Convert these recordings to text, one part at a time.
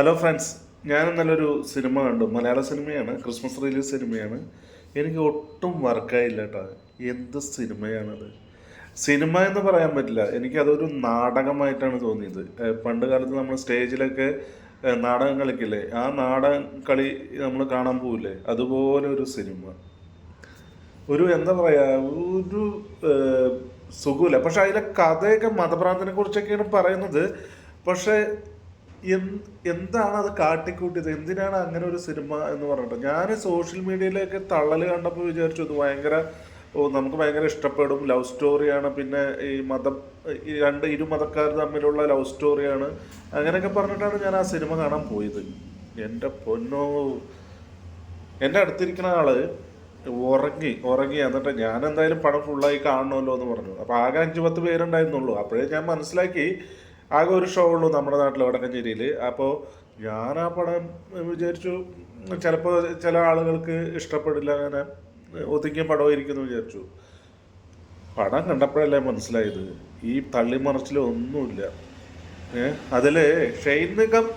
Hello friends, ഞാൻ നല്ലൊരു cinema കണ്ടു. മലയാള സിനിമയാണ്, ക്രിസ്മസ് റിലീസ് സിനിമയാണ്. എനിക്ക് ഒട്ടും വർക്കായില്ല കേട്ടോ. എന്ത് സിനിമയാണത്! സിനിമ എന്ന് പറയാൻ പറ്റില്ല, എനിക്കതൊരു നാടകമായിട്ടാണ് തോന്നിയത്. പണ്ട് കാലത്ത് നമ്മൾ സ്റ്റേജിലൊക്കെ നാടകം കളിക്കില്ലേ, ആ നാടകം കളി നമ്മൾ കാണാൻ പോവില്ലേ, അതുപോലെ ഒരു സിനിമ. ഒരു എന്താ പറയുക, ഒരു സുഖമില്ല. പക്ഷെ അതിലെ കഥയൊക്കെ മതഭ്രാന്തനെ കുറിച്ചൊക്കെയാണ് പറയുന്നത്. പക്ഷേ എന്താണ് അത് കാട്ടിക്കൂട്ടിയത്, എന്തിനാണ് അങ്ങനെ ഒരു സിനിമ എന്ന് പറഞ്ഞിട്ട് ഞാൻ സോഷ്യൽ മീഡിയയിലേക്ക് തള്ളൽ കണ്ടപ്പോൾ വിചാരിച്ചു ഇത് ഭയങ്കര നമുക്ക് ഭയങ്കര ഇഷ്ടപ്പെടും, ലവ് സ്റ്റോറിയാണ്, പിന്നെ ഈ മതം, ഈ ഇരു മതക്കാർ തമ്മിലുള്ള ലവ് സ്റ്റോറിയാണ്, അങ്ങനെയൊക്കെ പറഞ്ഞിട്ടാണ് ഞാൻ ആ സിനിമ കാണാൻ പോയത്. എൻ്റെ പൊന്നോ, എൻ്റെ അടുത്തിരിക്കുന്ന ആള് ഉറങ്ങി എന്നിട്ട് ഞാൻ എന്തായാലും പടം ഫുള്ളായി കാണണമല്ലോ എന്ന് പറഞ്ഞു. അപ്പോൾ ആകെ 5-10 പേരുണ്ടായിരുന്നുള്ളൂ. അപ്പോഴേ ഞാൻ മനസ്സിലാക്കി ആകെ ഒരു ഷോ ഉള്ളൂ നമ്മുടെ നാട്ടിൽ വടക്കഞ്ചേരിയിൽ. അപ്പോൾ ഞാൻ ആ പടം വിചാരിച്ചു ചിലപ്പോൾ ചില ആളുകൾക്ക് ഇഷ്ടപ്പെടില്ല, അങ്ങനെ ഒതുങ്ങിയ പടമായിരിക്കുന്നു വിചാരിച്ചു. പടം കണ്ടപ്പോഴല്ലേ മനസ്സിലായത് ഈ തള്ളിമറിച്ചിലൊന്നുമില്ല. അതിൽ ഷെയ്ൻ നിഗം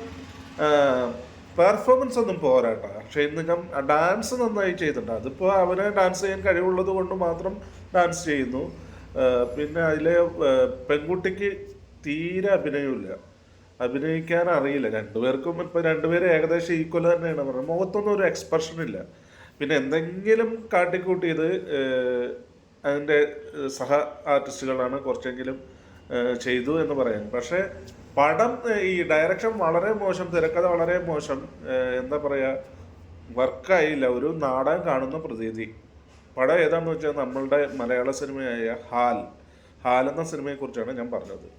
പെർഫോമൻസ് ഒന്നും പോരാട്ടാ. ഷെയ്ൻ നിഗം ഡാൻസ് നന്നായി ചെയ്തിട്ടുണ്ട്. അതിപ്പോൾ അവന് ഡാൻസ് ചെയ്യാൻ കഴിവുള്ളത് കൊണ്ട് മാത്രം ഡാൻസ് ചെയ്യുന്നു. പിന്നെ അതിലെ പെൺകുട്ടിക്ക് തീരെ അഭിനയമില്ല, അഭിനയിക്കാൻ അറിയില്ല. രണ്ടുപേർക്കും ഇപ്പം രണ്ടുപേരും ഏകദേശം ഈക്വൽ തന്നെയാണ് പറയുന്നത്. മുഖത്തൊന്നും ഒരു എക്സ്പ്രഷൻ ഇല്ല. പിന്നെ എന്തെങ്കിലും കാട്ടിക്കൂട്ടിയത് അതിൻ്റെ സഹ ആർട്ടിസ്റ്റുകളാണ് കുറച്ചെങ്കിലും ചെയ്തു എന്ന് പറയാൻ. പക്ഷേ പടം, ഈ ഡയറക്ഷൻ വളരെ മോശം, തിരക്കഥ വളരെ മോശം, എന്താ പറയുക, വർക്കായില്ല. ഒരു നാടകം കാണുന്ന പ്രതീതി. പടം ഏതാണെന്ന് വെച്ചാൽ നമ്മളുടെ മലയാള സിനിമയായ ഹാൽ എന്ന സിനിമയെക്കുറിച്ചാണ് ഞാൻ പറഞ്ഞത്.